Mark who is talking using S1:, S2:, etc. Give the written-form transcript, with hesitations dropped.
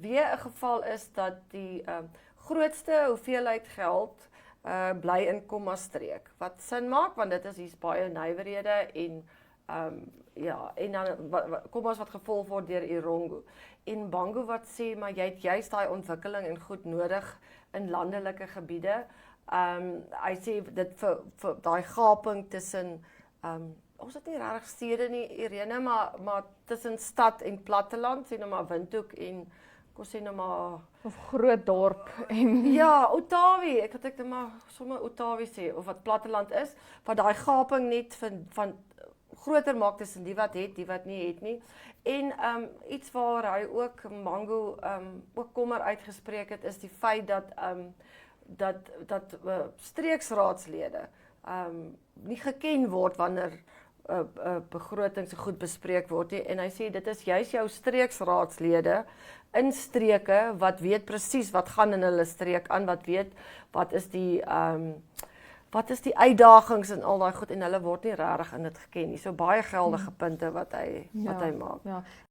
S1: Weer 'n geval is dat die grootste hoeveelheid geld bly in Komma-streek. Wat sin maak, want dit is hier's baie nywerhede en ja, en dan Kommas wat gevolg word deur Erongo. En Bango wat sê, maar jy het juist daai ontwikkeling en goed nodig in landelike gebiede. Hy sê dit vir daai gaping tussen ons het nie regtig stede nie, Irene, maar tussen stad en platteland, sê nou maar Windhoek en kom sê nou maar
S2: Of groot dorp en
S1: ja, Otawie, ek nou maar sommer Otawie sê of wat platteland is, wat daai gaping net van groter maak tussen die wat het, die wat nie het nie. En iets waar hy ook Mango ook kommer uitgespreek het, is die feit dat streeksraadslede nie geken word wanneer begroting so goed bespreek word nie. En hy sê dit is juis jou streeksraadslede in streke wat weet presies wat gaan in hulle streek aan, wat weet wat is die uitdagings en al daai goed en hulle word nie regtig in dit geken nie. So baie geldige punte wat hy maak.
S2: Ja.